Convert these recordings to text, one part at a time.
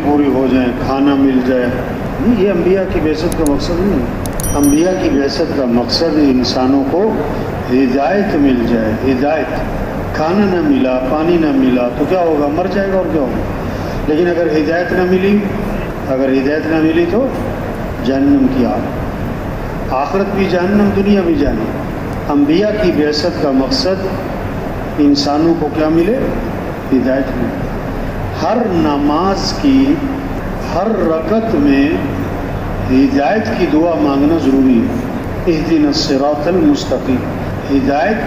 پوری ہو جائیں، کھانا مل جائے، نہیں، یہ انبیاء کی بعثت کا مقصد نہیں ہے۔ انبیاء کی بعثت کا مقصد انسانوں کو ہدایت مل جائے، ہدایت۔ کھانا نہ ملا، پانی نہ ملا تو کیا ہوگا؟ مر جائے گا اور کیا ہوگا۔ لیکن اگر ہدایت نہ ملی، تو جہنم کی آگ، آخرت بھی جہنم، دنیا بھی جہنم۔ انبیاء کی بعثت کا مقصد انسانوں کو کیا ملے؟ ہدایت ملے۔ ہر نماز کی ہر رکعت میں ہدایت کی دعا مانگنا ضروری ہے۔ اہدنا الصراط المستقیم۔ ہدایت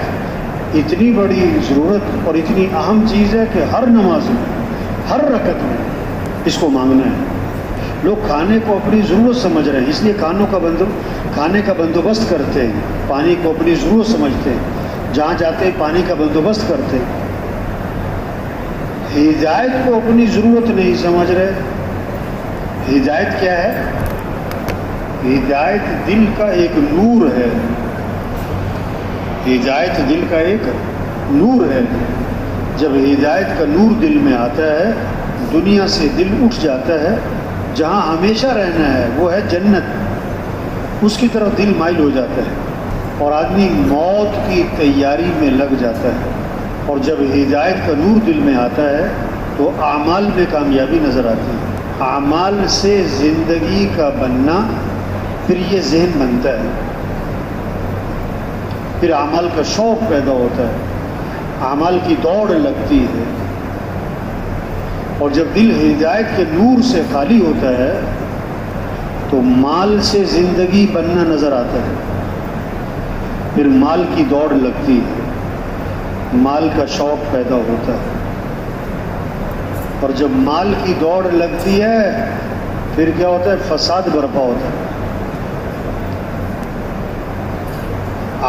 اتنی بڑی ضرورت اور اتنی اہم چیز ہے کہ ہر نماز میں، ہر رکعت میں اس کو مانگنا ہے۔ لوگ کھانے کو اپنی ضرورت سمجھ رہے ہیں، اس لیے کھانے کا بندوبست کرتے ہیں، پانی کو اپنی ضرورت سمجھتے ہیں، جہاں جاتے ہیں پانی کا بندوبست کرتے ہیں۔ ہدایت کو اپنی ضرورت نہیں سمجھ رہے۔ ہدایت کیا ہے؟ ہدایت دل کا ایک نور ہے، ہدایت دل کا ایک نور ہے۔ جب ہدایت کا نور دل میں آتا ہے، دنیا سے دل اٹھ جاتا ہے، جہاں ہمیشہ رہنا ہے وہ ہے جنت، اس کی طرف دل مائل ہو جاتا ہے اور آدمی موت کی تیاری میں لگ جاتا ہے۔ اور جب ہدایت کا نور دل میں آتا ہے تو اعمال میں کامیابی نظر آتی ہے۔ اعمال سے زندگی کا بننا، پھر یہ ذہن بنتا ہے، پھر اعمال کا شوق پیدا ہوتا ہے، اعمال کی دوڑ لگتی ہے۔ اور جب دل ہدایت کے نور سے خالی ہوتا ہے تو مال سے زندگی بننا نظر آتا ہے، پھر مال کی دوڑ لگتی ہے، مال کا شوق پیدا ہوتا ہے۔ اور جب مال کی دوڑ لگتی ہے پھر کیا ہوتا ہے؟ فساد برپا ہوتا ہے۔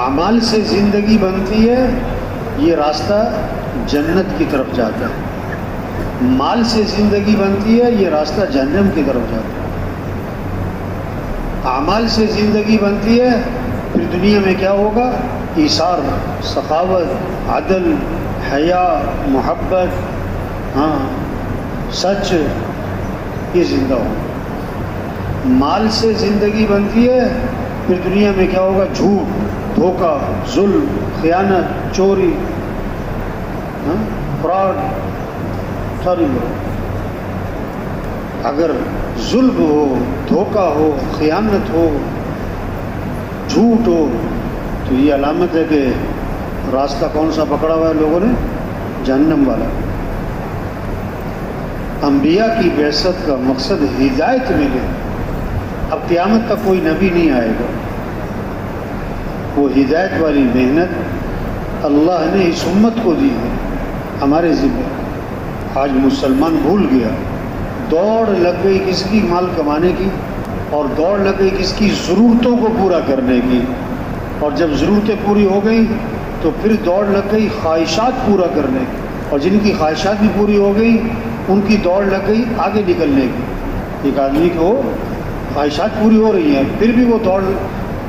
اعمال سے زندگی بنتی ہے، یہ راستہ جنت کی طرف جاتا ہے۔ مال سے زندگی بنتی ہے، یہ راستہ جہنم کی طرف جاتا ہے۔ اعمال سے زندگی بنتی ہے، پھر دنیا میں کیا ہوگا؟ ایثار، سخاوت، عدل، حیا، محبت، سچ، یہ زندہ ہو۔ مال سے زندگی بنتی ہے، پھر دنیا میں کیا ہوگا؟ جھوٹ، دھوکہ، ظلم، خیانت، چوری، فراڈ، ساری بات۔ اگر ظلم ہو، دھوکہ ہو، خیانت ہو، جھوٹ ہو تو یہ علامت ہے کہ راستہ کون سا پکڑا ہوا ہے لوگوں نے؟ جہنم والا۔ انبیاء کی بعثت کا مقصد ہدایت ملے۔ اب قیامت تک کوئی نبی نہیں آئے گا، وہ ہدایت والی محنت اللہ نے اس امت کو دی ہے، ہمارے ذمہ۔ آج مسلمان بھول گیا، دوڑ لگ گئی کس کی؟ مال کمانے کی، اور دوڑ لگ گئی کس کی؟ ضرورتوں کو پورا کرنے کی۔ اور جب ضرورتیں پوری ہو گئیں تو پھر دوڑ لگ گئی خواہشات پورا کرنے کی، اور جن کی خواہشات بھی پوری ہو گئی ان کی دوڑ لگ گئی آگے نکلنے کی۔ ایک آدمی کو خواہشات پوری ہو رہی ہیں، پھر بھی وہ دوڑ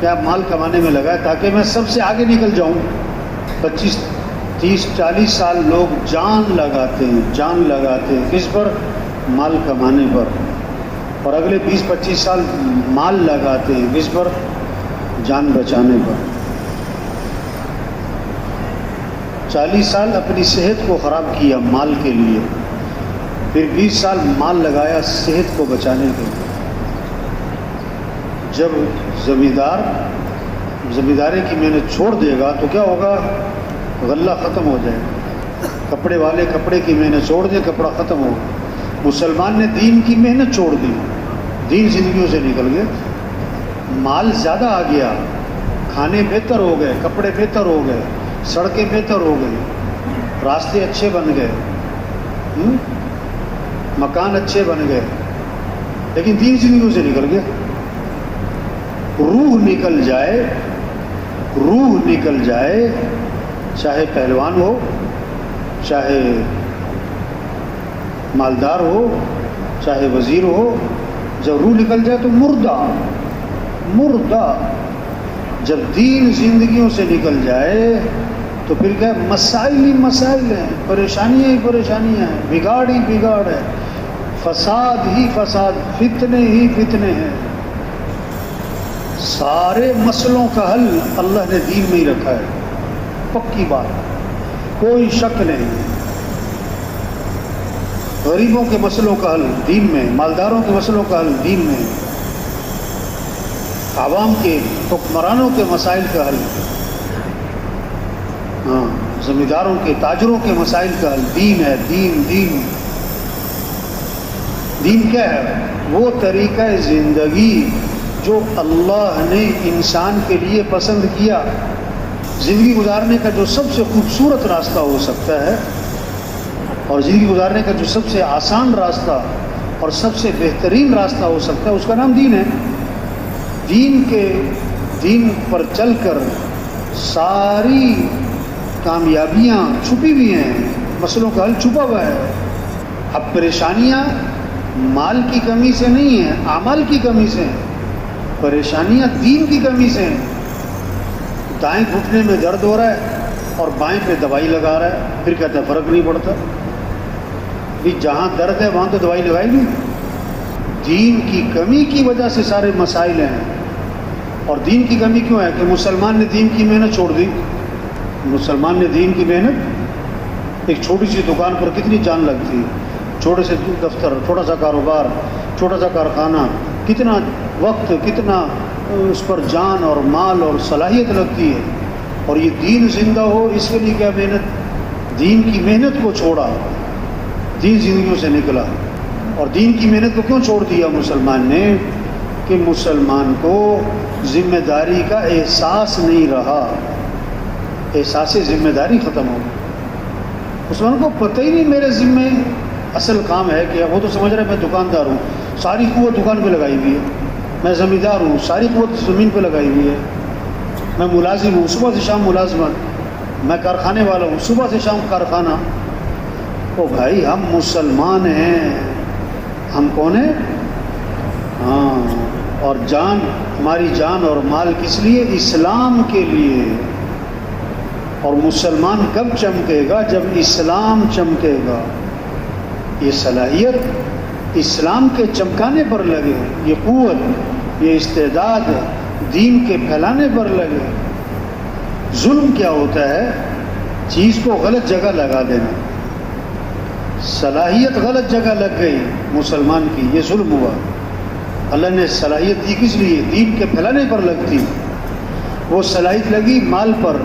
کیا مال کمانے میں لگا ہے تاکہ میں سب سے آگے نکل جاؤں۔ 25 30 40 سال لوگ جان لگاتے ہیں کس پر؟ مال کمانے پر، اور اگلے 20-25 سال مال لگاتے ہیں کس پر؟ جان بچانے پر۔ 40 سال اپنی صحت کو خراب کیا مال کے لیے، پھر 20 سال مال لگایا صحت کو بچانے کے لیے۔ جب زمینداری کی محنت چھوڑ دے گا تو کیا ہوگا؟ غلہ ختم ہو جائے گا۔ کپڑے والے کپڑے کی محنت چھوڑ دے، کپڑا ختم ہوگا۔ مسلمان نے دین کی محنت چھوڑ دی، دین زندگیوں سے نکل گیا۔ مال زیادہ آ گیا، کھانے بہتر ہو گئے، کپڑے بہتر ہو گئے، سڑکیں بہتر ہو گئی، راستے اچھے بن گئے، مکان اچھے بن گئے، لیکن دین زندگیوں سے نکل گیا۔ روح نکل جائے، چاہے پہلوان ہو، چاہے مالدار ہو، چاہے وزیر ہو، جب روح نکل جائے تو مردہ۔ جب دین زندگیوں سے نکل جائے تو پھر کیا؟ مسائل ہی مسائل ہیں، پریشانیاں ہی پریشانیاں ہیں، بگاڑ ہی بگاڑ ہے، فساد ہی فساد، فتنے ہی فتنے ہیں. سارے مسئلوں کا حل اللہ نے دین میں ہی رکھا ہے، پکی بات، کوئی شک نہیں. غریبوں کے مسئلوں کا حل دین میں، مالداروں کے مسئلوں کا حل دین میں، عوام کے حکمرانوں کے مسائل کا حل، زمینداروں کے تاجروں کے مسائل کا حل دین ہے. دین کیا ہے؟ وہ طریقہ زندگی جو اللہ نے انسان کے لیے پسند کیا. زندگی گزارنے کا جو سب سے خوبصورت راستہ ہو سکتا ہے اور زندگی گزارنے کا جو سب سے آسان راستہ اور سب سے بہترین راستہ ہو سکتا ہے، اس کا نام دین ہے. دین پر چل کر ساری کامیابیاں چھپی ہوئی ہیں، مسئلوں کا حل چھپا ہوا ہے. اب پریشانیاں مال کی کمی سے نہیں ہیں، اعمال کی کمی سے ہیں. پریشانیاں دین کی کمی سے ہیں. دائیں گھٹنے میں درد ہو رہا ہے اور بائیں پہ دوائی لگا رہا ہے، پھر کہتا ہے فرق نہیں پڑتا. بھی جہاں درد ہے وہاں تو دوائی لگائی نہیں. دین کی کمی کی وجہ سے سارے مسائل ہیں. اور دین کی کمی کیوں ہے؟ کہ مسلمان نے دین کی محنت چھوڑ دی. مسلمان نے دین کی محنت، ایک چھوٹی سی دکان پر کتنی جان لگتی ہے، چھوٹے سے دفتر، چھوٹا سا کاروبار، چھوٹا سا کارخانہ، کتنا وقت، کتنا اس پر جان اور مال اور صلاحیت لگتی ہے. اور یہ دین زندہ ہو اس کے لیے کیا محنت؟ دین کی محنت کو چھوڑا، دین زندگیوں سے نکلا. اور دین کی محنت کو کیوں چھوڑ دیا مسلمان نے؟ کہ مسلمان کو ذمہ داری کا احساس نہیں رہا، احساس ذمہ داری ختم ہو گئی. مسلمان کو پتہ ہی نہیں میرے ذمہ اصل کام ہے کہ وہ تو سمجھ رہے میں دکاندار ہوں، ساری قوت دکان پہ لگائی ہوئی ہے. میں زمیندار ہوں، ساری قوت زمین پہ لگائی ہوئی ہے. میں ملازم ہوں، صبح سے شام ملازمت. میں کارخانے والا ہوں، صبح سے شام کارخانہ. او بھائی ہم مسلمان ہیں. ہم کون ہیں؟ اور جان، ہماری جان اور مال کس لیے؟ اسلام کے لیے. اور مسلمان کب چمکے گا؟ جب اسلام چمکے گا. یہ صلاحیت اسلام کے چمکانے پر لگے، یہ قوت، یہ استعداد دین کے پھیلانے پر لگے. ظلم کیا ہوتا ہے؟ چیز کو غلط جگہ لگا دینا. صلاحیت غلط جگہ لگ گئی مسلمان کی، یہ ظلم ہوا. اللہ نے صلاحیت دی کس لیے؟ دین کے پھیلانے پر لگتی. وہ صلاحیت لگی مال پر،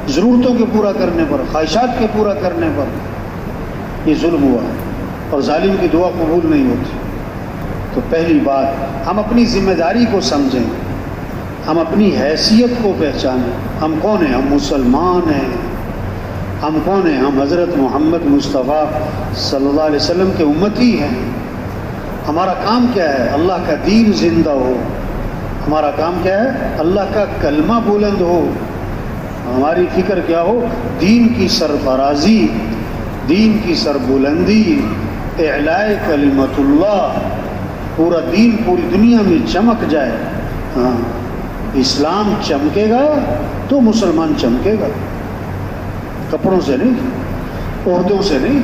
ضرورتوں کے پورا کرنے پر، خواہشات کے پورا کرنے پر. یہ ظلم ہوا اور ظالم کی دعا قبول نہیں ہوتی. تو پہلی بات، ہم اپنی ذمہ داری کو سمجھیں، ہم اپنی حیثیت کو پہچانیں. ہم کون ہیں؟ ہم مسلمان ہیں. ہم کون ہیں؟ ہم حضرت محمد مصطفیٰ صلی اللہ علیہ وسلم کے امتی ہیں. ہمارا کام کیا ہے؟ اللہ کا دین زندہ ہو. ہمارا کام کیا ہے؟ اللہ کا کلمہ بلند ہو. ہماری فکر کیا ہو؟ دین کی سرفرازی، دین کی سربلندی، اعلاء کلمت اللہ. پورا دین پوری دنیا میں چمک جائے. اسلام چمکے گا تو مسلمان چمکے گا. کپڑوں سے نہیں، عہدوں سے نہیں.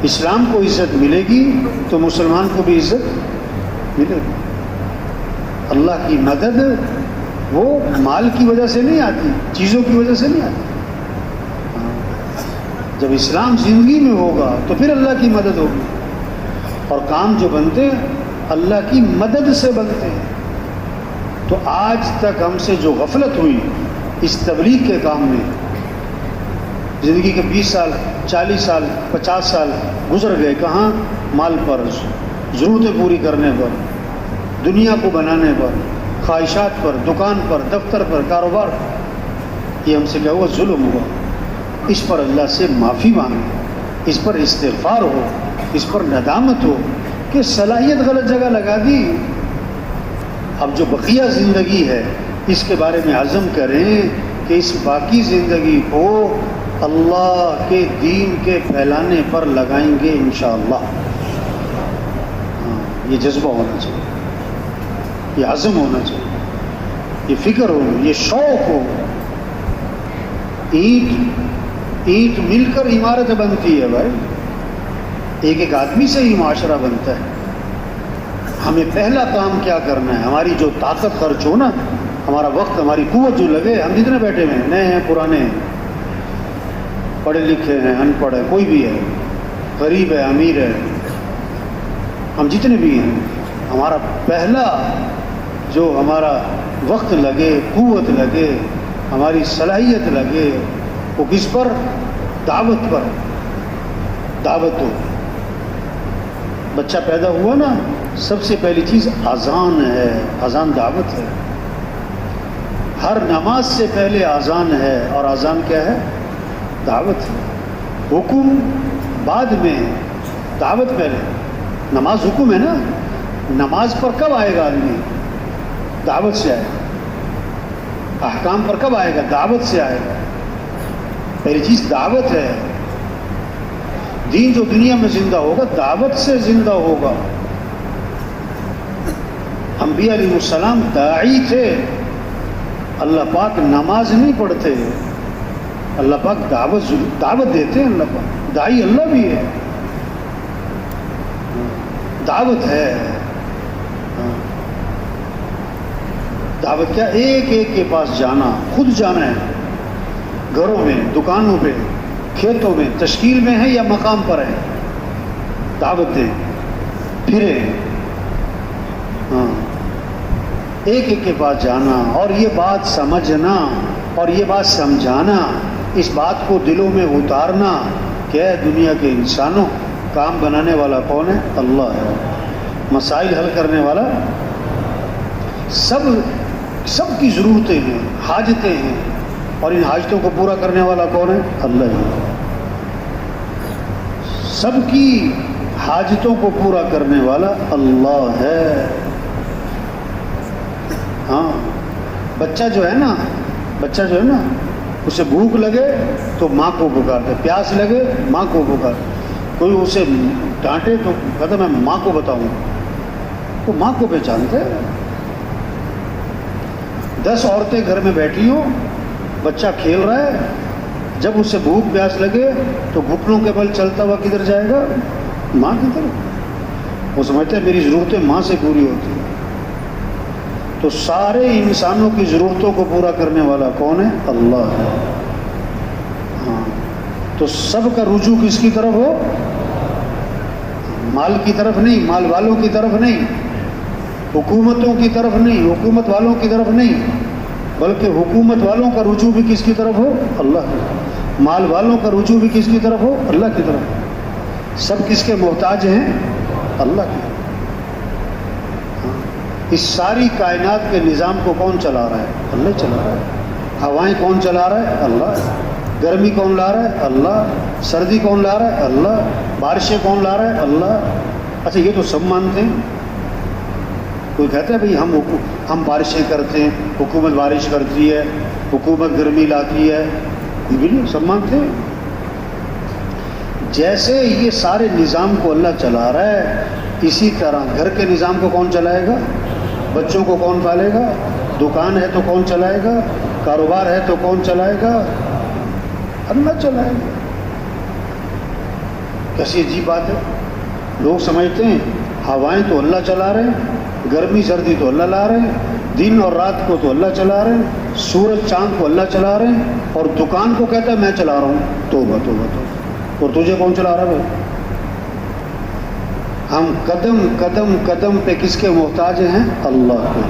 اسلام کو عزت ملے گی تو مسلمان کو بھی عزت ملے گی. اللہ کی مدد وہ مال کی وجہ سے نہیں آتی، چیزوں کی وجہ سے نہیں آتی. جب اسلام زندگی میں ہوگا تو پھر اللہ کی مدد ہوگی. اور کام جو بنتے ہیں اللہ کی مدد سے بنتے ہیں. تو آج تک ہم سے جو غفلت ہوئی اس تبلیغ کے کام میں، زندگی کے 20 سال 40 سال 50 سال گزر گئے. کہاں؟ مال پر، ضرورتیں پوری کرنے پر، دنیا کو بنانے پر، خواہشات پر، دکان پر، دفتر پر، کاروبار. یہ ہم سے کیا ہوا؟ ظلم ہوا. اس پر اللہ سے معافی مانگے، اس پر استغفار ہو، اس پر ندامت ہو کہ صلاحیت غلط جگہ لگا دی. اب جو بقیہ زندگی ہے اس کے بارے میں عزم کریں کہ اس باقی زندگی کو اللہ کے دین کے پھیلانے پر لگائیں گے انشاءاللہ. یہ جذبہ ہونا چاہیے، یہ عزم ہونا چاہیے، یہ فکر ہو، یہ شوق ہو. اینٹ مل کر عمارت بنتی ہے بھائی. ایک ایک آدمی سے ہی معاشرہ بنتا ہے. ہمیں پہلا کام کیا کرنا ہے؟ ہماری جو طاقت خرچ ہو نا، ہمارا وقت، ہماری قوت جو لگے. ہم جتنے بیٹھے ہوئے ہیں، نئے ہیں پرانے ہیں، پڑھے لکھے ہیں ان پڑھ ہے، کوئی بھی ہے، غریب ہے امیر ہے، ہم جتنے بھی ہیں، ہمارا پہلا جو ہمارا وقت لگے، قوت لگے، ہماری صلاحیت لگے، وہ کس پر؟ دعوت پر. دعوت ہو. بچہ پیدا ہوا نا، سب سے پہلی چیز اذان ہے. اذان دعوت ہے. ہر نماز سے پہلے اذان ہے، اور اذان کیا ہے؟ دعوت ہے. حکم بعد میں، دعوت پہلے. نماز حکم ہے نا، نماز پر کب آئے گا آدمی؟ دعوت سے آئے گا. احکام پر کب آئے گا؟ دعوت سے آئے گا. پہلی چیز دعوت ہے. دین جو دنیا میں زندہ ہوگا دعوت سے زندہ ہوگا. انبیاء علیہ السلام داعی تھے. اللہ پاک نماز نہیں پڑھتے، اللہ پاک دعوت دیتے ہیں. اللہ پاک داعی اللہ بھی ہے. دعوت ہے. دعوت کیا؟ ایک ایک کے پاس جانا، خود جانا ہے. گھروں میں، دکانوں پہ، کھیتوں میں، تشکیل میں ہے یا مقام پر ہے، دعوت دیں، پھرے. ہاں، ایک ایک کے پاس جانا، اور یہ بات سمجھنا، اور یہ بات سمجھانا، اس بات کو دلوں میں اتارنا کہ اے دنیا کے انسانوں، کام بنانے والا کون ہے؟ اللہ ہے. مسائل حل کرنے والا، سب کی ضرورتیں ہیں، حاجتیں ہیں، اور ان حاجتوں کو پورا کرنے والا کون ہے؟ اللہ ہے. سب کی حاجتوں کو پورا کرنے والا اللہ ہے. ہاں، بچہ جو ہے نا، اسے بھوک لگے تو ماں کو پکارتا ہے، پیاس لگے ماں کو پکارتا ہے. کوئی اسے ڈانٹے تو کہتا میں ماں کو بتاؤں. تو ماں کو پہچانتے. 10 عورتیں گھر میں بیٹھی ہوں، بچہ کھیل رہا ہے، جب اسے بھوک پیاس لگے تو گھٹنوں کے بل چلتا ہوا کدھر جائے گا؟ ماں کی طرف. وہ سمجھتے ہیں میری ضرورتیں ماں سے پوری ہوتی ہیں. تو سارے انسانوں کی ضرورتوں کو پورا کرنے والا کون ہے؟ اللہ ہے. ہاں، تو سب کا رجوع کس کی طرف ہو؟ مال کی طرف نہیں، مال والوں کی طرف نہیں، حکومتوں کی طرف نہیں، حکومت والوں کی طرف نہیں، بلکہ حکومت والوں کا رجوع بھی کس کی طرف ہو؟ اللہ کی طرف. مال والوں کا رجوع بھی کس کی طرف ہو؟ اللہ کی طرف. سب کس کے محتاج ہیں؟ اللہ کی. اس ساری کائنات کے نظام کو کون چلا رہا ہے؟ اللہ چلا رہا ہے. ہوائیں کون چلا رہا ہے؟ اللہ. گرمی کون لا رہا ہے؟ اللہ. سردی کون لا رہا ہے؟ اللہ. بارشیں کون لا رہا ہے؟ اللہ. اچھا، یہ تو سب مانتے ہیں. کوئی کہتا ہے بھئی ہم بارشیں کرتے ہیں، حکومت بارش کرتی ہے، حکومت گرمی لاتی ہے. کوئی بھی نہیں، سب مانتے ہیں. جیسے یہ سارے نظام کو اللہ چلا رہا ہے، اسی طرح گھر کے نظام کو کون چلائے گا؟ بچوں کو کون پالے گا؟ دکان ہے تو کون چلائے گا؟ کاروبار ہے تو کون چلائے گا؟ اللہ چلائے گا. کیسی عجیب بات ہے. لوگ سمجھتے ہیں ہوائیں تو اللہ چلا رہے ہیں، گرمی سردی تو اللہ لا رہے ہیں، دن اور رات کو تو اللہ چلا رہے ہیں، سورج چاند کو اللہ چلا رہے ہیں، اور دکان کو کہتا ہے میں چلا رہا ہوں. توبہ توبہ توبہ. اور تجھے کون چلا رہا ہے؟ ہم قدم قدم قدم پہ کس کے محتاج ہیں؟ اللہ کے.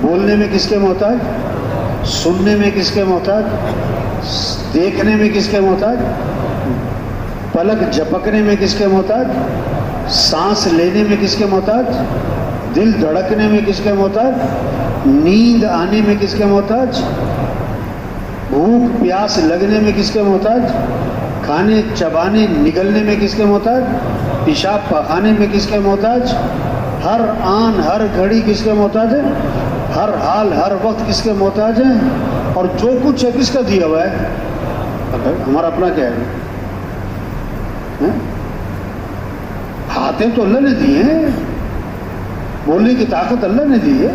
بولنے میں کس کے محتاج؟ سننے میں کس کے محتاج؟ دیکھنے میں کس کے محتاج؟ پلک جھپکنے میں کس کے محتاج؟ سانس لینے میں کس کے محتاج؟ دل دھڑکنے میں کس کے محتاج؟ نیند آنے میں کس کے محتاج؟ بھوک پیاس لگنے میں کس کے محتاج؟ کھانے چبانے نگلنے میں کس کے محتاج؟ پیشاب پخانے میں کس کے محتاج؟ ہر آن ہر گھڑی کس کے محتاج ہے؟ ہر حال ہر وقت کس کے محتاج ہیں؟ اور جو کچھ ہے کس کا دیا ہوا ہے؟ ہمارا اپنا کیا ہے؟ ہاتھیں تو اللہ نے دی ہیں، بولنے کی طاقت اللہ نے دی ہے،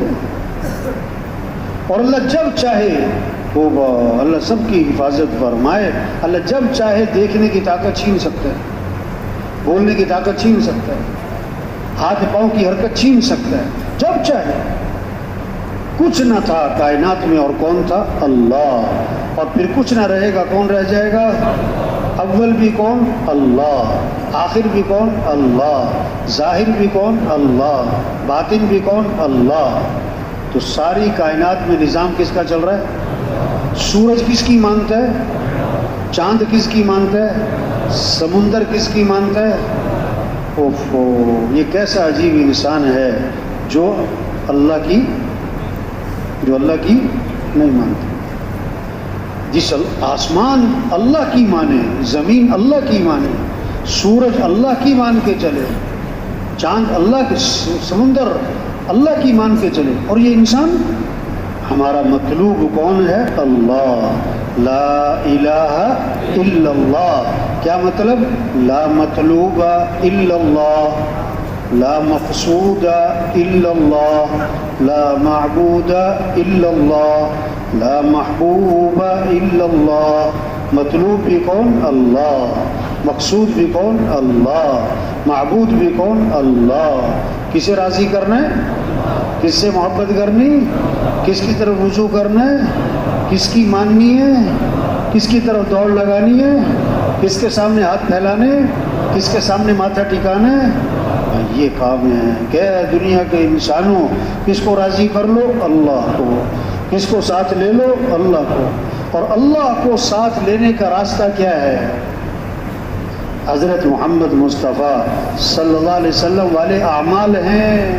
اور اللہ جب چاہے وہ اللہ سب کی حفاظت فرمائے. اللہ جب چاہے دیکھنے کی طاقت چھین سکتا ہے، بولنے کی طاقت چھین سکتا ہے، ہاتھ پاؤں کی حرکت چھین سکتا ہے جب چاہے۔ کچھ نہ تھا کائنات میں اور کون تھا؟ اللہ۔ اور پھر کچھ نہ رہے گا، کون رہ جائے گا؟ اول بھی کون؟ اللہ۔ آخر بھی کون؟ اللہ۔ ظاہر بھی کون؟ اللہ۔ باطن بھی کون؟ اللہ۔ تو ساری کائنات میں نظام کس کا چل رہا ہے؟ سورج کس کی مانتا ہے؟ چاند کس کی مانتا ہے؟ سمندر کس کی مانتا ہے؟ اوفو، یہ کیسا عجیب انسان ہے جو اللہ کی نہیں مانتا۔ جس آسمان اللہ کی مانے، زمین اللہ کی مانے، سورج اللہ کی مان کے چلے، چاند اللہ کے، سمندر اللہ کی مان کے چلے، اور یہ انسان ہمارا مطلوب کون ہے؟ اللہ۔ لا الہ الا اللہ، کیا مطلب؟ لا مطلوب الا اللہ، لا مقصود الا اللہ، لا معبود الا اللہ، لا محبوب الا اللہ۔ مطلوب بھی کون؟ اللہ۔ مقصود بھی کون؟ اللہ۔ معبود بھی کون؟ اللہ۔ کسے راضی کرنا ہے؟ کس سے محبت کرنی؟ کس کی طرف رجوع کرنا ہے؟ کس کی ماننی ہے؟ کس کی طرف دوڑ لگانی ہے؟ کس کے سامنے ہاتھ پھیلانے؟ کس کے سامنے ماتھا ٹکانا ہے؟ یہ کام ہے کہ دنیا کے انسانوں، کس کو راضی کر لو؟ اللہ کو۔ کس کو ساتھ لے لو؟ اللہ کو۔ اور اللہ کو ساتھ لینے کا راستہ کیا ہے؟ حضرت محمد مصطفیٰ صلی اللہ علیہ وسلم والے اعمال ہیں۔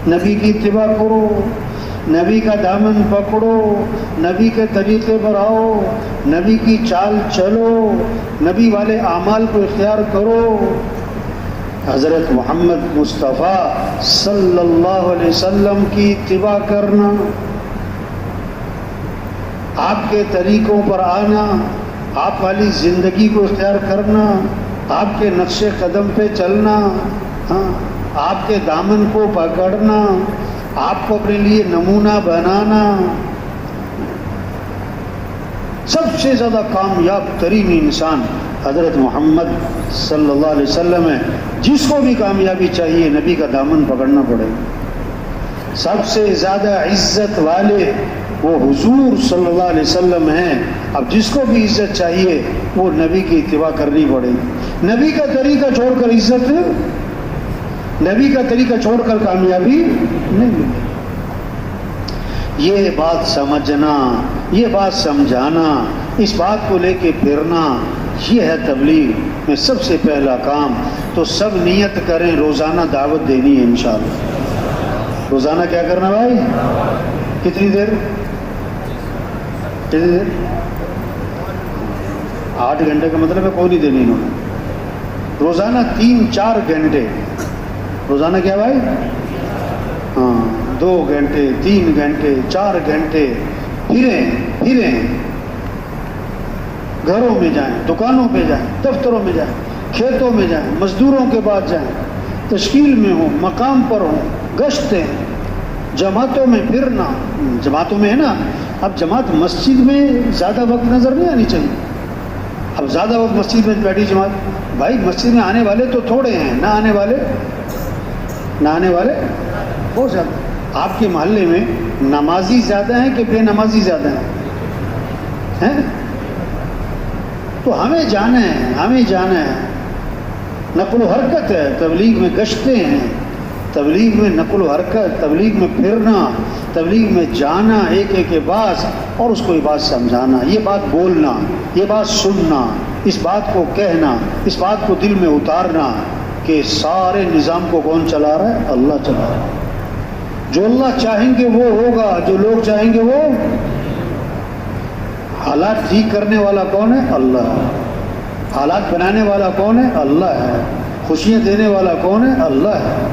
نبی کی اتباع کرو، نبی کا دامن پکڑو، نبی کے طریقے پر آؤ، نبی کی چال چلو، نبی والے اعمال کو اختیار کرو۔ حضرت محمد مصطفیٰ صلی اللہ علیہ وسلم کی اتباع کرنا، آپ کے طریقوں پر آنا، آپ والی زندگی کو اختیار کرنا، آپ کے نقش قدم پہ چلنا، آپ کے دامن کو پکڑنا، آپ کو اپنے لیے نمونہ بنانا، سب سے زیادہ کامیاب ترین انسان حضرت محمد صلی اللہ علیہ وسلم ہے۔ جس کو بھی کامیابی چاہیے نبی کا دامن پکڑنا پڑے گا۔ سب سے زیادہ عزت والے وہ حضور صلی اللہ علیہ وسلم ہیں۔ اب جس کو بھی عزت چاہیے وہ نبی کی اتباع کرنی پڑے گی۔ نبی کا طریقہ چھوڑ کر عزت، نبی کا طریقہ چھوڑ کر کامیابی نہیں ملے۔ یہ بات سمجھنا، یہ بات سمجھانا، اس بات کو لے کے پھرنا، یہ ہے تبلیغ میں سب سے پہلا کام۔ تو سب نیت کریں روزانہ دعوت دینی ہے انشاءاللہ۔ روزانہ کیا کرنا بھائی؟ کتنی دیر؟ 8 گھنٹے کا مطلب ہے کوئی نہیں دینی انہوں نے۔ روزانہ 3-4 گھنٹے، روزانہ کیا بھائی؟ 2 گھنٹے، 3 گھنٹے، 4 گھنٹے پھریں، گھروں میں جائیں، دکانوں پہ جائیں، دفتروں میں جائیں، کھیتوں میں جائیں، مزدوروں کے پاس جائیں، تشکیل میں ہوں، مقام پر ہوں، گشتیں، جماعتوں میں پھرنا۔ جماعتوں میں ہے نا، اب جماعت مسجد میں زیادہ وقت نظر نہیں آنی چاہیے۔ اب زیادہ وقت مسجد میں بیٹھی جماعت، بھائی مسجد میں آنے والے تو تھوڑے ہیں، نہ آنے والے بہت زیادہ۔ آپ کے محلے میں نمازی زیادہ ہیں کہ بے نمازی زیادہ ہیں؟ تو ہمیں جانا ہے، نقل و حرکت ہے، تبلیغ میں گشتیں ہیں، تبلیغ میں نقل و حرکت، تبلیغ میں پھرنا، تبلیغ میں جانا ایک ایک کے پاس، اور اس کو یہ بات سمجھانا، یہ بات بولنا، یہ بات سننا، اس بات کو کہنا، اس بات کو دل میں اتارنا کہ سارے نظام کو کون چلا رہا ہے؟ اللہ چلا رہا ہے۔ جو اللہ چاہیں گے وہ ہوگا، جو لوگ چاہیں گے وہ۔ حالات ٹھیک کرنے والا کون ہے؟ اللہ ہے۔ حالات بنانے والا کون ہے؟ اللہ ہے۔ خوشیاں دینے والا کون ہے؟ اللہ ہے۔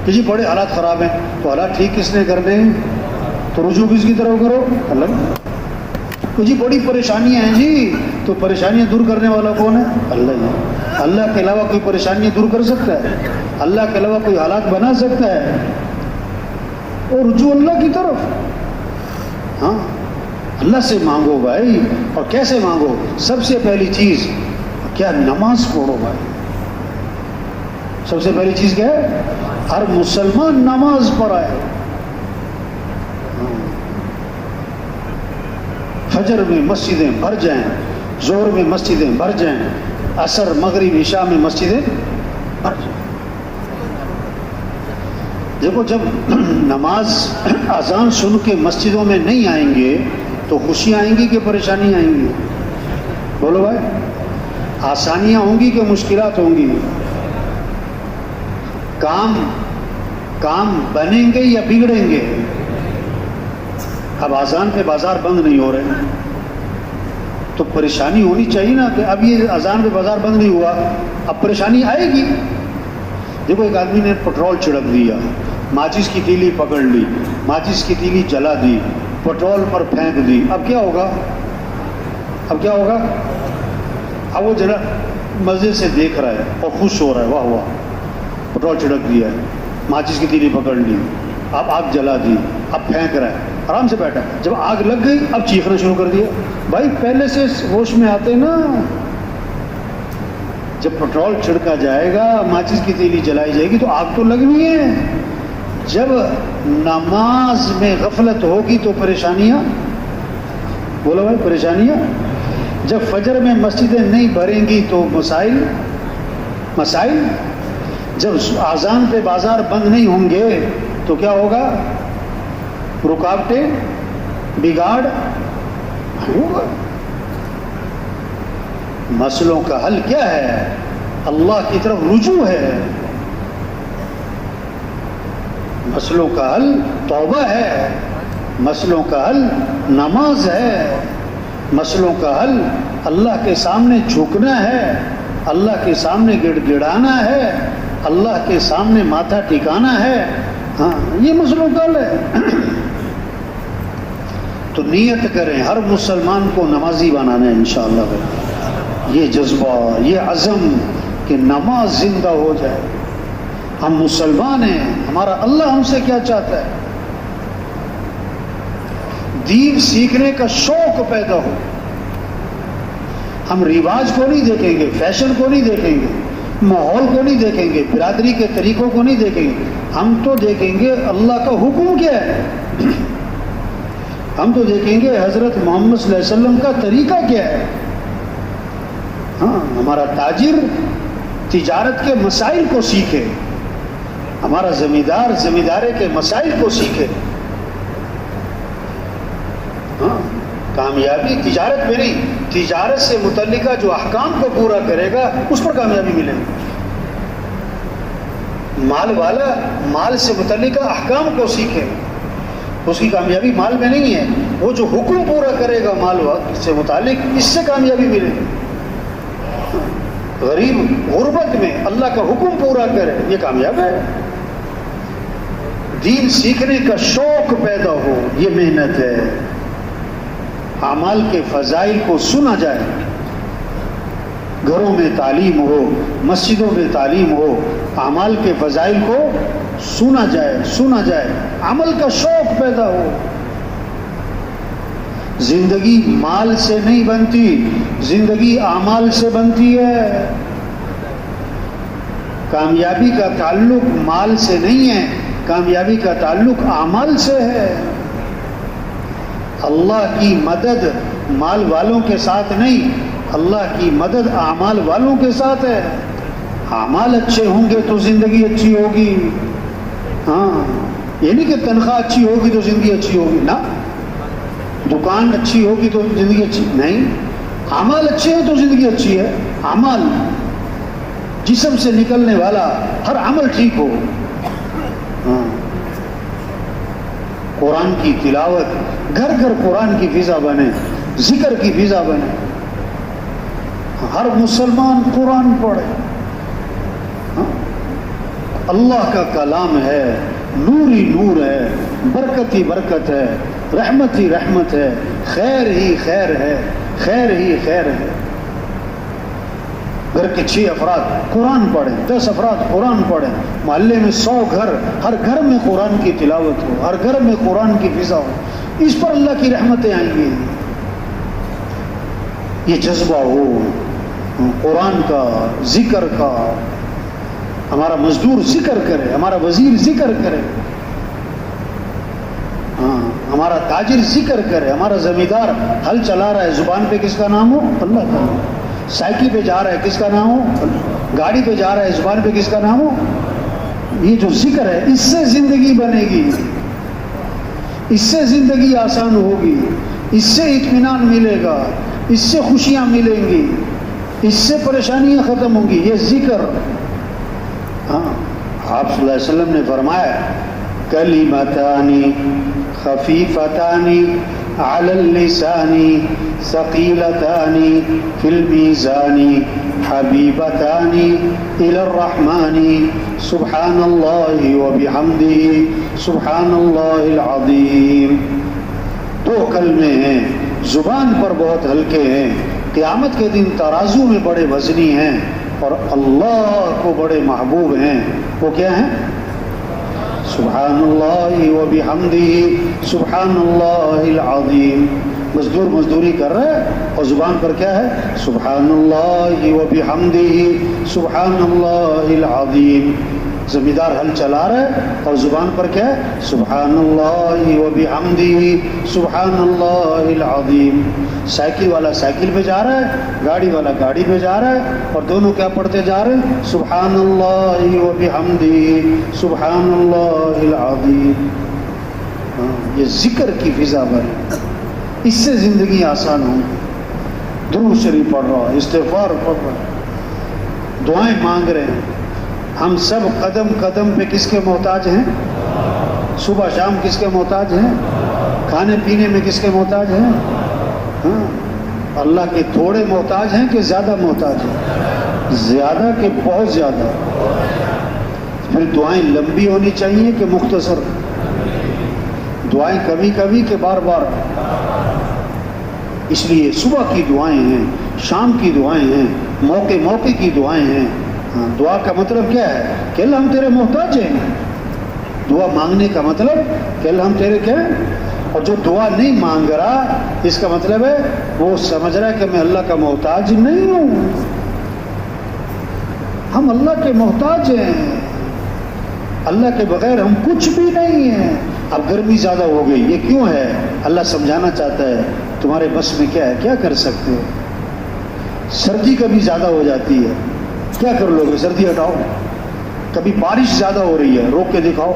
کہ جی بڑے حالات خراب ہیں تو حالات ٹھیک کس نے کرنے ہیں؟ تو رجوع کس کی طرف کرو؟ اللہ۔ کہ جی بڑی پریشانیاں ہیں جی، تو پریشانیاں دور کرنے والا کون ہے؟ اللہ ہے۔ اللہ کے علاوہ کوئی پریشانیاں دور کر سکتا ہے؟ اللہ کے علاوہ کوئی حالات بنا سکتا ہے؟ اور رجوع اللہ کی طرف، اللہ سے مانگو بھائی۔ اور کیسے مانگو؟ سب سے پہلی چیز کیا نماز پڑھو بھائی. سب سے پہلی چیز کیا ہے؟ ہر مسلمان نماز پڑھائے. فجر میں مسجدیں بھر جائیں، ظہر میں مسجدیں بھر جائیں، عصر مغرب عشاء میں مسجدیں بھر جائیں. دیکھو جب نماز اذان سن کے مسجدوں میں نہیں آئیں گے تو خوشیاں آئیں گی کہ پریشانی آئیں گی؟ بولو بھائی. آسانیاں ہوں گی کہ مشکلات ہوں گی؟ کام بنیں گے یا بگڑیں گے؟ اب اذان پہ بازار بند نہیں ہو رہے تو پریشانی ہونی چاہیے نا کہ اب یہ اذان پہ بازار بند نہیں ہوا، اب پریشانی آئے گی. دیکھو ایک آدمی نے پٹرول چھڑک دیا، ماچس کی تیلی پکڑ لی، ماچس کی تیلی جلا دی، پٹرول پر پھینک دی. اب کیا ہوگا؟ اب وہ ذرا مزے سے دیکھ رہا ہے اور خوش ہو رہا ہے، واہ واہ پٹرول چھڑک دیا ہے، ماچس کی تیلی پکڑ لی، اب آگ جلا دی، اب پھینک رہا ہے، آرام سے بیٹھا. جب آگ لگ گئی اب چیخنا شروع کر دیا. بھائی پہلے سے ہوش میں آتے نا. جب پٹرول چھڑکا جائے گا، ماچس کی تیلی جلائی جائے گی تو آگ تو لگنی ہے. جب نماز میں غفلت ہوگی تو پریشانیاں، بولو بھائی پریشانیاں. جب فجر میں مسجدیں نہیں بھریں گی تو مسائل. جب اذان پہ بازار بند نہیں ہوں گے تو کیا ہوگا؟ رکاوٹیں، بگاڑ ہوگا. مسئلوں کا حل کیا ہے؟ اللہ کی طرف رجوع ہے. مسئلوں کا حل توبہ ہے، مسئلوں کا حل نماز ہے، مسئلوں کا حل اللہ کے سامنے جھکنا ہے، اللہ کے سامنے گڑ گڑانا ہے، اللہ کے سامنے ماتھا ٹکانا ہے. ہاں یہ مسئلوں کا حل ہے. تو نیت کریں ہر مسلمان کو نمازی بنانا ہے انشاءاللہ. یہ جذبہ، یہ عزم کہ نماز زندہ ہو جائے. ہم مسلمان ہیں، ہمارا اللہ ہم سے کیا چاہتا ہے؟ دین سیکھنے کا شوق پیدا ہو. ہم رواج کو نہیں دیکھیں گے، فیشن کو نہیں دیکھیں گے، ماحول کو نہیں دیکھیں گے، برادری کے طریقوں کو نہیں دیکھیں گے. ہم تو دیکھیں گے اللہ کا حکم کیا ہے. ہم تو دیکھیں گے حضرت محمد صلی اللہ علیہ وسلم کا طریقہ کیا ہے. ہاں ہمارا تاجر تجارت کے مسائل کو سیکھے، ہمارا زمیندار زمیندارے کے مسائل کو سیکھے. ہاں کامیابی تجارت میں نہیں، تجارت سے متعلقہ جو احکام کو پورا کرے گا اس پر کامیابی ملے گی. مال والا مال سے متعلقہ احکام کو سیکھے، اس کی کامیابی مال میں نہیں ہے، وہ جو حکم پورا کرے گا مال سے متعلق اس سے کامیابی ملے گی. غریب غربت میں اللہ کا حکم پورا کرے یہ کامیاب ہے. دین سیکھنے کا شوق پیدا ہو یہ محنت ہے. اعمال کے فضائل کو سنا جائے، گھروں میں تعلیم ہو، مسجدوں میں تعلیم ہو، اعمال کے فضائل کو سنا جائے، عمل کا شوق پیدا ہو. زندگی مال سے نہیں بنتی، زندگی اعمال سے بنتی ہے. کامیابی کا تعلق مال سے نہیں ہے، کامیابی کا تعلق اعمال سے ہے. اللہ کی مدد مال والوں کے ساتھ نہیں، اللہ کی مدد اعمال والوں کے ساتھ ہے. اعمال اچھے ہوں گے تو زندگی اچھی ہوگی. ہاں یہ نہیں کہ تنخواہ اچھی ہوگی تو زندگی اچھی ہوگی، نہ دکان اچھی ہوگی تو زندگی اچھی نہیں. اعمال اچھے ہیں تو زندگی اچھی ہے. اعمال جسم سے نکلنے والا ہر عمل ٹھیک ہو. ہاں قرآن کی تلاوت، گھر گھر قرآن کی فضا بنے، ذکر کی فضا بنے، ہر مسلمان قرآن پڑھے. اللہ کا کلام ہے، نور ہی نور ہے، برکت ہی برکت ہے، رحمت ہی رحمت ہے، خیر ہی خیر ہے، خیر ہی خیر ہے. گھر کے 6 افراد قرآن پڑھیں، 10 افراد قرآن پڑھیں، محلے میں 100 گھر، ہر گھر میں قرآن کی تلاوت ہو، ہر گھر میں قرآن کی فضا ہو، اس پر اللہ کی رحمتیں آئیں گی. یہ جذبہ ہو. قرآن کا، ذکر کا، ہمارا مزدور ذکر کرے، ہمارا وزیر ذکر کرے، ہمارا تاجر ذکر کرے، ہمارا زمیندار ہل چلا رہا ہے، زبان پہ کس کا نام ہو؟ اللہ کا نام۔ سائیکل پہ جا رہا ہے، کس کا نام ہو؟ گاڑی پہ جا رہا ہے، زبان پہ کس کا نام ہو؟ یہ جو ذکر ہے، اس سے زندگی بنے گی، اس سے زندگی آسان ہوگی، اس سے اطمینان ملے گا، اس سے خوشیاں ملیں گی، اس سے پریشانیاں ختم ہوں گی، یہ ذکر۔ ہاں، آپ صلی اللہ علیہ وسلم نے فرمایا کلمتان خفیفتان علی اللسان ثقیلتان فی المیزان حبیبتان الی الرحمن سبحان اللہ وبحمدہ سبحان اللہ العظیم۔ دو کلمے ہیں، زبان پر بہت ہلکے ہیں، قیامت کے دن ترازو میں بڑے وزنی ہیں اور اللہ کو بڑے محبوب ہیں۔ وہ کیا ہیں؟ سبحان اللہ وبحمدہ سبحان اللہ العظیم۔ مزدور مزدوری کر رہا ہے اور زبان پر کیا ہے؟ سبحان اللہ وبحمدہ سبحان اللہ العظیم۔ زمیندار ہل چلا رہا ہے اور زبان پر کیا ہے؟ سبحان اللہ وبحمدہ سبحان اللہ العظیم۔ سائیکل والا سائیکل پہ جا رہا ہے، گاڑی والا گاڑی پہ جا رہا ہے، اور دونوں کیا پڑھتے جا رہے ہیں؟ سبحان اللہ وبحمدہ سبحان اللہ العظیم۔ یہ ذکر کی فضا بنے، اس سے زندگی آسان ہو۔ درود شریف پڑھ رہا، استغفار پڑھ رہا، دعائیں مانگ رہے ہیں۔ ہم سب قدم قدم پہ کس کے محتاج ہیں؟ صبح شام کس کے محتاج ہیں؟ کھانے پینے میں کس کے محتاج ہیں؟ ہاں، اللہ کے تھوڑے محتاج ہیں کہ زیادہ محتاج ہیں؟ زیادہ کہ بہت زیادہ۔ پھر دعائیں لمبی ہونی چاہیے کہ مختصر؟ دعائیں کبھی کبھی کہ بار بار؟ اس لیے صبح کی دعائیں ہیں، شام کی دعائیں ہیں، موقع موقع کی دعائیں ہیں۔ دعا کا مطلب کیا ہے؟ کہ اللہ ہم تیرے محتاج ہیں۔ دعا مانگنے کا مطلب کہ اللہ ہم تیرے کیا ہیں؟ اور جو دعا نہیں مانگ رہا، اس کا مطلب ہے وہ سمجھ رہا ہے کہ میں اللہ کا محتاج نہیں ہوں۔ ہم اللہ کے محتاج ہیں، اللہ کے بغیر ہم کچھ بھی نہیں ہیں۔ اب گرمی زیادہ ہو گئی، یہ کیوں ہے؟ اللہ سمجھانا چاہتا ہے تمہارے بس میں کیا ہے، کیا کر سکتے ہو۔ سردی کبھی زیادہ ہو جاتی ہے، کیا کر لو گے؟ سردی ہٹاؤ۔ کبھی بارش زیادہ ہو رہی ہے، روک کے دکھاؤ۔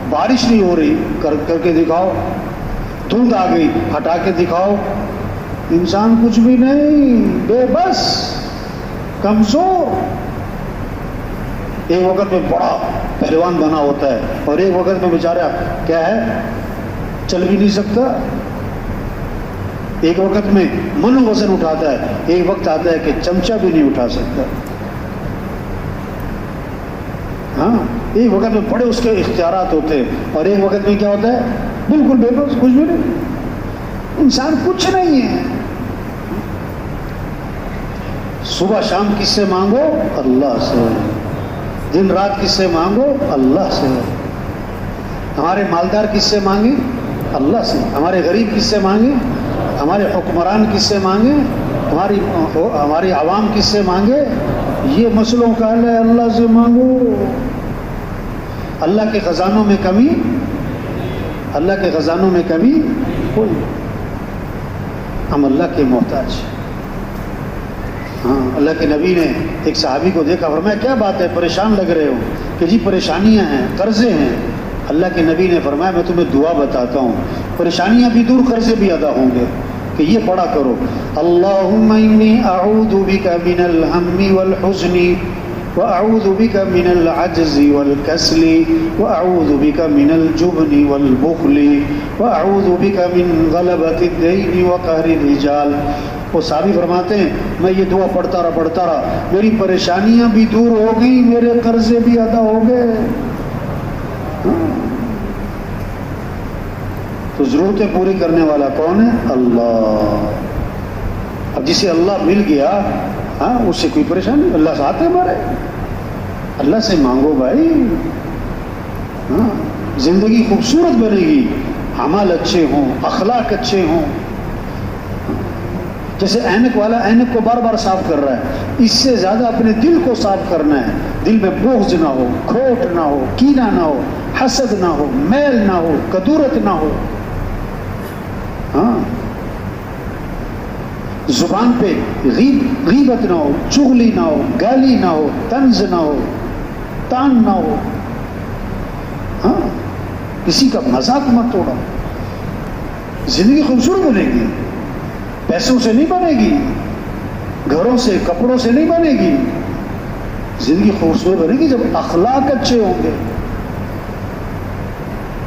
بارش نہیں ہو رہی، کر کے دکھاؤ۔ دھند آ گئی، ہٹا کے دکھاؤ۔ انسان کچھ بھی نہیں، بے بس، کمزور۔ ایک وقت میں بڑا پہلوان بنا ہوتا ہے اور ایک وقت میں بیچارہ کیا ہے، چل بھی نہیں سکتا۔ ایک وقت میں من وزن اٹھاتا ہے، ایک وقت آتا ہے کہ چمچہ بھی نہیں اٹھا سکتا۔ ہاں، ایک وقت میں بڑے اس کے اختیارات ہوتے ہیں اور ایک وقت میں کیا ہوتا ہے؟ بالکل بے بس، کچھ بھی نہیں۔ انسان کچھ نہیں ہے۔ صبح شام کس سے مانگو؟ اللہ سے۔ دن رات کس سے مانگو؟ اللہ سے۔ ہمارے مالدار کس سے مانگیں؟ اللہ سے۔ ہمارے غریب کس سے مانگیں؟ ہمارے حکمران کس سے مانگیں؟ ہماری عوام کس سے مانگے؟ یہ مسئلوں کا حل ہے، اللہ سے مانگو۔ اللہ کے خزانوں میں کمی، اللہ کے خزانوں میں کمی کوئی۔ ہم اللہ کے محتاج۔ ہاں، اللہ کے نبی نے ایک صحابی کو دیکھا، فرمایا کیا بات ہے، پریشان لگ رہے ہو؟ کہ جی پریشانیاں ہیں، قرضے ہیں۔ اللہ کے نبی نے فرمایا میں تمہیں دعا بتاتا ہوں، پریشانیاں بھی دور، قرضے بھی ادا ہوں گے۔ کہ یہ پڑھا کرو، اللہم انی اعوذ بک من الہم والحزن وأعوذ بك من العجز والكسل وأعوذ بك من الجبن والبخل وأعوذ بك من غلبة الدين وقهر الرجال۔ وہ صحابی فرماتے ہیں میں یہ دعا پڑھتا رہا، میری پریشانیاں بھی دور ہو گئی، میرے قرضے بھی ادا ہو گئے۔ تو ضرورتیں پوری کرنے والا کون ہے؟ اللہ۔ اب جسے اللہ مل گیا، ہاں، اس سے کوئی پریشانی، اللہ سے آتے ہمارے، اللہ سے مانگو بھائی۔ ہاں، زندگی خوبصورت بنے گی، اعمال اچھے ہوں، اخلاق اچھے ہوں، جیسے اینک والا اینک کو بار بار صاف کر رہا ہے، اس سے زیادہ اپنے دل کو صاف کرنا ہے. دل میں بغض نہ ہو، کھوٹ نہ ہو، کینہ نہ ہو، حسد نہ ہو، میل نہ ہو، کدورت نہ ہو. ہاں، زبان پہ غیبت نہ ہو، چغلی نہ ہو، گالی نہ ہو، طنز نہ ہو، تان نہ ہو. ہاں، کسی کا مذاق مت توڑو. زندگی خوبصورت بنے گی، پیسوں سے نہیں بنے گی، گھروں سے کپڑوں سے نہیں بنے گی. زندگی خوبصورت بنے گی جب اخلاق اچھے ہوں گے.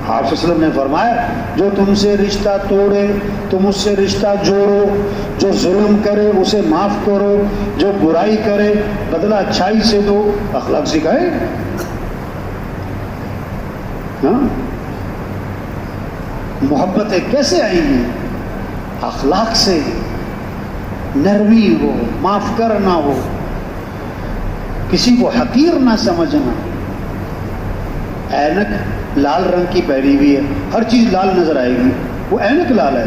آپ صلی اللہ علیہ وسلم نے فرمایا جو تم سے رشتہ توڑے تم اس سے رشتہ جوڑو، جو ظلم کرے اسے معاف کرو، جو برائی کرے بدلہ اچھائی سے دو. اخلاق سکھائے. ہاں، محبتیں کیسے آئیں گی؟ اخلاق سے. نرمی ہو، معاف کرنا ہو، کسی کو حقیر نہ سمجھنا. اینک لال رنگ کی پہنی ہوئی ہے، ہر چیز لال نظر آئے گی، وہ اینک لال ہے.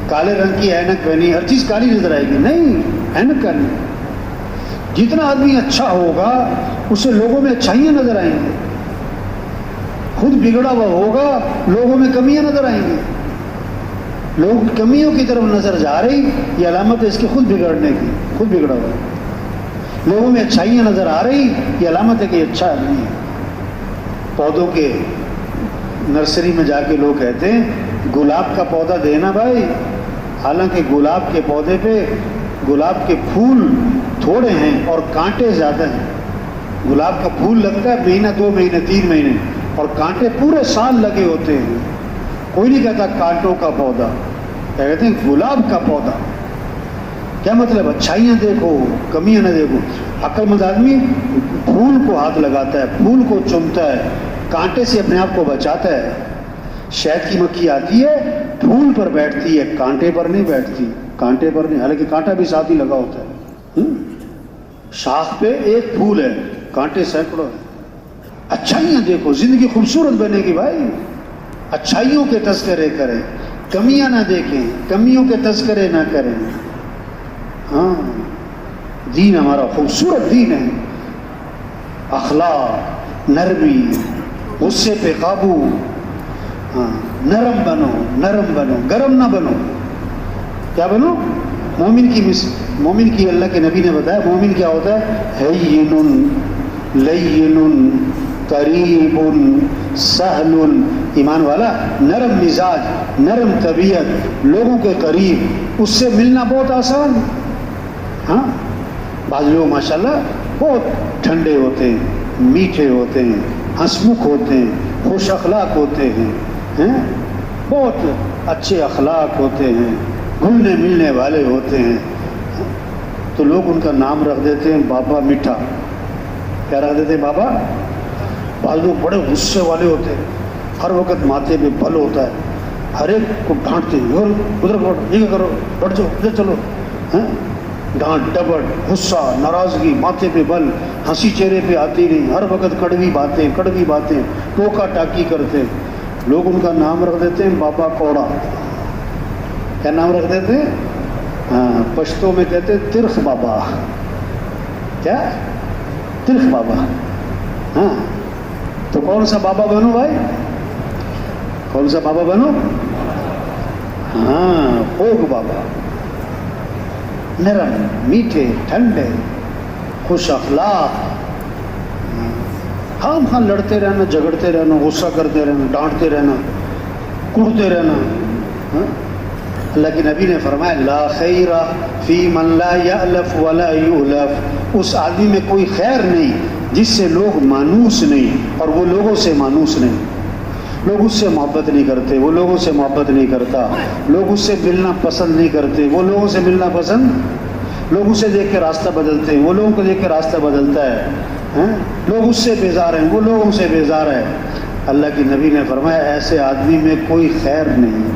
کالے رنگ کی اینک پہنی، ہر چیز کالی نظر آئے گی، نہیں، اینک کا نہیں. جتنا آدمی اچھا ہوگا اسے لوگوں میں اچھائیاں نظر آئیں گی. خود بگڑا ہوا ہوگا لوگوں میں کمیاں نظر آئیں گی. لوگ کمیوں کی طرف نظر جا رہی، یہ علامت ہے اس کے خود بگڑنے کی، خود بگڑا ہوا. لوگوں میں اچھائیاں نظر آ رہی، یہ علامت ہے کہ یہ اچھا نہیں ہے. پودوں کے نرسری میں جا کے لوگ کہتے ہیں گلاب کا پودا دینا بھائی، حالانکہ گلاب کے پودے پہ گلاب کے پھول تھوڑے ہیں اور کانٹے زیادہ ہیں. گلاب کا پھول لگتا ہے مہینہ 2 مہینے 3 مہینے، اور کانٹے پورے سال لگے ہوتے ہیں. کوئی نہیں کہتا کانٹوں کا پودا، کیا کہتے ہیں گلاب کا پودا. کیا مطلب؟ اچھائیاں دیکھو، کمیاں نہ دیکھو. عقل مند آدمی پھول کو ہاتھ لگاتا ہے، پھول کو چومتا ہے، کانٹے سے اپنے آپ کو بچاتا ہے. شہد کی مکھی آتی ہے پھول پر بیٹھتی ہے، کانٹے پر نہیں بیٹھتی. کانٹے پر نہیں، حالانکہ کانٹا بھی ساتھ ہی لگا ہوتا ہے. شاخ پہ ایک پھول ہے، کانٹے سینکڑوں ہیں. اچھائیاں دیکھو، زندگی خوبصورت بنے گی بھائی. اچھائیوں کے تذکرے کریں، کمیاں نہ دیکھیں، کمیوں کے تذکرے نہ کریں. ہاں، دین ہمارا خوبصورت دین ہے. اخلاق، نرمی، غصے پہ قابو. ہاں، نرم بنو، نرم بنو، گرم نہ بنو. کیا بنو؟ مومن کی اللہ کے نبی نے بتایا مومن کیا ہوتا ہے؟ ہین لین قریب سہل. ایمان والا نرم مزاج، نرم طبیعت، لوگوں کے قریب، اس سے ملنا بہت آسان. ہاں، بعض لوگ ماشاءاللہ بہت ٹھنڈے ہوتے ہیں، میٹھے ہوتے ہیں، ہنسمکھ ہوتے ہیں، خوش اخلاق ہوتے ہیں، بہت اچھے اخلاق ہوتے ہیں، گھلنے ملنے والے ہوتے ہیں. تو لوگ ان کا نام رکھ دیتے ہیں بابا میٹھا. کیا رکھ دیتے ہیں؟ بابا. بعض لوگ بڑے غصے والے ہوتے ہیں، ہر وقت ماتھے پہ بل ہوتا ہے، ہر ایک کو ڈانٹتے ہیں، ادھر بڑھ، یہ کرو، بڑھ جاؤ، ادھر چلو. ڈانٹ ڈپٹ، غصہ، ناراضگی، ماتھے پہ بل، ہنسی چہرے پہ آتی نہیں، ہر وقت کڑوی باتیں، ٹوکا ٹاکی کرتے. لوگ ان کا نام رکھ دیتے ہیں بابا کوڑا. کیا نام رکھ دیتے ہیں؟ ہاں، پشتو میں کہتے ہیں ترخ بابا. کیا؟ ترخ بابا. ہاں، تو کون سا بابا بنو بھائی؟ کون سا بابا بنو؟ ہاں، خوب بابا. نرم، میٹھے، ٹھنڈے، خوش اخلاق. ہاں لڑتے رہنا، جھگڑتے رہنا، غصہ کرتے رہنا، ڈانٹتے رہنا، کڑتے رہنا. اللہ کے نبی نے فرمایا لا خیر فی من لا یألف ولا یؤلف. اس آدمی میں کوئی خیر نہیں جس سے لوگ مانوس نہیں اور وہ لوگوں سے مانوس نہیں. لوگ اس سے محبت نہیں کرتے، وہ لوگوں سے محبت نہیں کرتا. لوگ اس سے ملنا پسند نہیں کرتے، وہ لوگوں سے ملنا پسند. لوگ اسے دیکھ کے راستہ بدلتے ہیں، وہ لوگوں کو دیکھ کے راستہ بدلتا ہے. لوگ اس سے بیزار ہیں، وہ لوگوں سے بیزار ہے. اللہ کے نبی نے فرمایا ایسے آدمی میں کوئی خیر نہیں.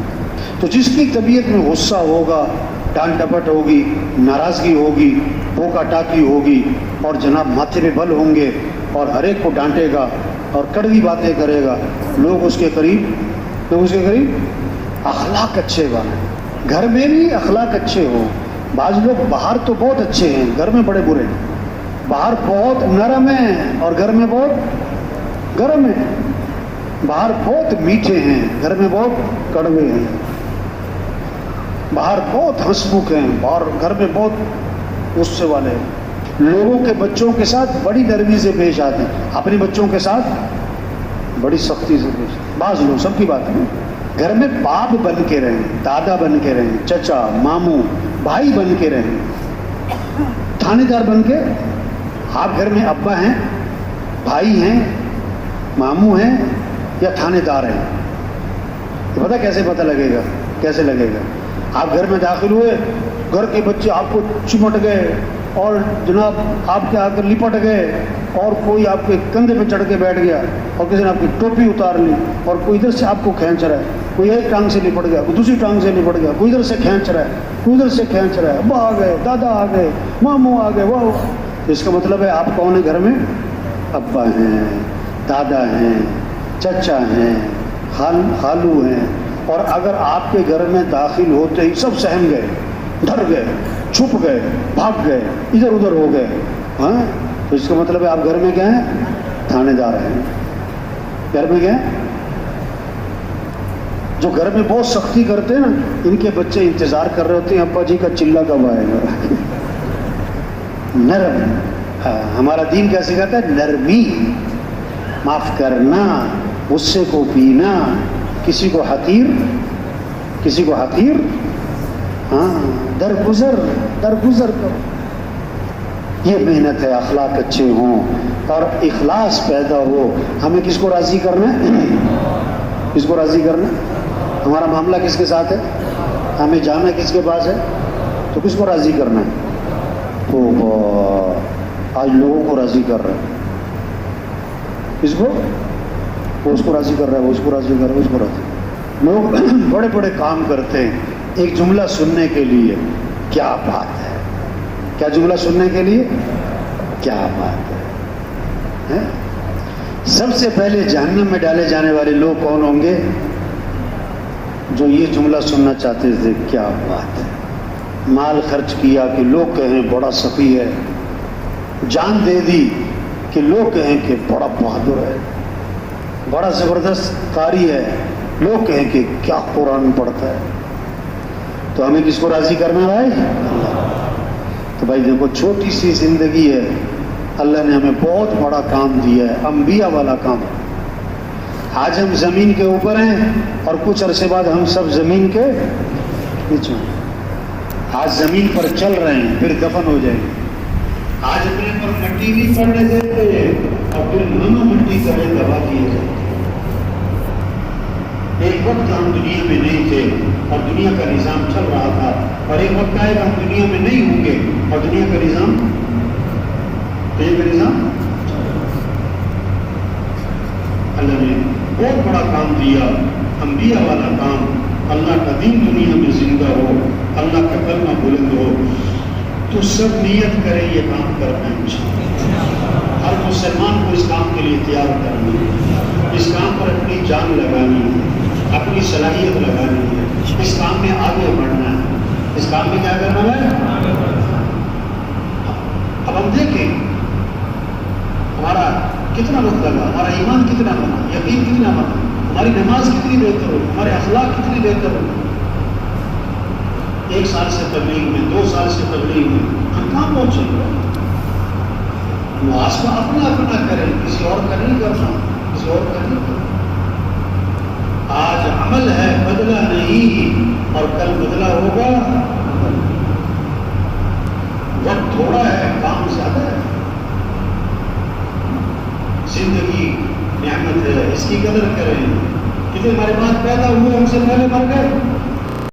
تو جس کی طبیعت میں غصہ ہوگا، ڈانٹ ڈپٹ ہوگی، ناراضگی ہوگی، ٹوکا ٹاکی ہوگی، اور جناب ماتھے پہ بل ہوں گے، اور ہر ایک کو ڈانٹے گا اور کڑوی باتیں کرے گا، لوگ اس کے قریب اخلاق اچھے بنے. گھر میں بھی اخلاق اچھے ہوں. بعض لوگ باہر تو بہت اچھے ہیں، گھر میں بڑے برے ہیں. باہر بہت نرم ہیں اور گھر میں بہت گرم ہیں. باہر بہت میٹھے ہیں، گھر میں بہت کڑوے ہیں. باہر بہت ہنسمکھ ہیں، باہر گھر میں بہت غصے والے ہیں. لوگوں کے بچوں کے ساتھ بڑی نرمی سے پیش آتے ہیں، اپنے بچوں کے ساتھ بڑی سختی سے پیش. بعض لوگ، سب کی بات ہے، گھر میں باپ بن کے رہیں، دادا بن کے رہیں، چچا، ماموں، بھائی بن کے رہیں، تھانے دار بن کے. آپ گھر میں ابا ہیں، بھائی ہیں، ماموں ہیں یا تھانے دار ہیں؟ یہ پتہ کیسے پتہ لگے گا؟ کیسے لگے گا؟ آپ گھر میں داخل ہوئے، گھر کے بچے آپ کو چمٹ گئے اور جناب آپ کے آ کر لپٹ گئے، اور کوئی آپ کے کندھے پہ چڑھ کے بیٹھ گیا، اور کسی نے آپ کی ٹوپی اتار لی، اور کوئی ادھر سے آپ کو کھینچ رہا ہے، کوئی ایک ٹانگ سے لپٹ گیا، کوئی دوسری ٹانگ سے لپٹ گیا، کوئی ادھر سے کھینچ رہا ہے، کوئی ادھر سے کھینچ رہا ہے. ابا آ گئے، دادا آ گئے، ماموں آ گئے. وہ اس کا مطلب ہے آپ کون ہیں گھر میں؟ ابا ہیں، دادا ہیں، چچا ہیں، خالو ہیں. اور اگر آپ کے گھر میں داخل ہوتے ہی سب سہم گئے، ڈر گئے، چھپ گئے، بھاگ گئے، ادھر ادھر ہو گئے، ہاں، تو اس کا مطلب ہے آپ گھر میں کیا ہیں؟ تھانے دار ہیں. گھر میں کیا ہیں؟ جو گھر میں بہت سختی کرتے ہیں نا، ان کے بچے انتظار کر رہے ہوتے ہیں ابا جی کا چلہ کب آئے گا. نرم. ہمارا دین کیا سکھاتا ہے؟ نرمی، معاف کرنا، غصے کو پینا، کسی کو حقیر ہاں درگزر کرو. یہ محنت ہے. اخلاق اچھے ہوں اور اخلاص پیدا ہو. ہمیں کس کو راضی کرنا ہے؟ کس کو راضی کرنا ہے؟ ہمارا معاملہ کس کے ساتھ ہے؟ ہمیں جانا کس کے پاس ہے؟ تو کس کو راضی کرنا ہے؟ تو آج لوگوں کو راضی کر رہے ہیں. کس کو؟ وہ اس کو راضی کر رہا ہے، وہ اس کو راضی کر رہا ہے، اس کو راضی. لوگ بڑے بڑے کام کرتے ہیں ایک جملہ سننے کے لیے. کیا بات ہے! کیا جملہ سننے کے لیے؟ کیا بات ہے! سب سے پہلے جہنم میں ڈالے جانے والے لوگ کون ہوں گے؟ جو یہ جملہ سننا چاہتے تھے. کیا بات ہے! مال خرچ کیا کہ لوگ کہیں بڑا سخی ہے، جان دے دی کہ لوگ کہیں کہ بڑا بہادر ہے، بڑا زبردست قاری ہے، لوگ کہیں کہ کیا قرآن پڑھتا ہے. تو ہمیں کس کو راضی کرنا ہے بھائی؟ تو بھائی دیکھو، چھوٹی سی زندگی ہے، اللہ نے ہمیں بہت بڑا کام دیا ہے، انبیاء والا کام. آج ہم زمین کے اوپر ہیں اور کچھ عرصے بعد ہم سب زمین کے نیچے ہیں. آج زمین پر چل رہے ہیں، پھر دفن ہو جائیں گے. آج اپنے پر مٹی نہیں پڑنے دیتے اور پھر نمو مٹی کرے دبا دیے جائیں. ایک وقت ہم دنیا میں نہیں تھے اور دنیا کا نظام چل رہا تھا، اور ایک وقت آئے گا ہم دنیا میں نہیں ہوں گے اور دنیا کا نظام اللہ نے بہت بڑا کام دیا، انبیاء والا کام. اللہ کا دین دنیا میں زندہ ہو، اللہ کا کلمہ بلند ہو. تو سب نیت کرے یہ کام کرنا ہے. ہر مسلمان کو اس کام کے لیے تیار کرنا ہے، اس کام پر اپنی جان لگانی ہے، اپنی صلاحیت لگانی ہے، اس کام میں آگے بڑھنا ہے. اس کام میں کیا کرنا ہے؟ اب ہم دیکھیں ہمارا کتنا وقت لگا، ہمارا ایمان کتنا بنا، یقین کتنا بنا، ہماری نماز کتنی بہتر ہو، ہمارے اخلاق کتنی بہتر ہو. 1 سال سے تبلیغ میں، 2 سال سے تبلیغ میں ہم کہاں پہنچے گے؟ محاسبہ اپنا کریں، کسی اور کا نہیں کرنا، کسی اور کا نہیں کرنا. آج عمل ہے، بدلہ نہیں، اور کل بدلہ ہوگا. وقت تھوڑا ہے، کام زیادہ ہے. زندگی نعمت ہے، اس کی قدر کریں. کتنے ہمارے پاس پیدا ہوئے ہم سے پہلے مر گئے.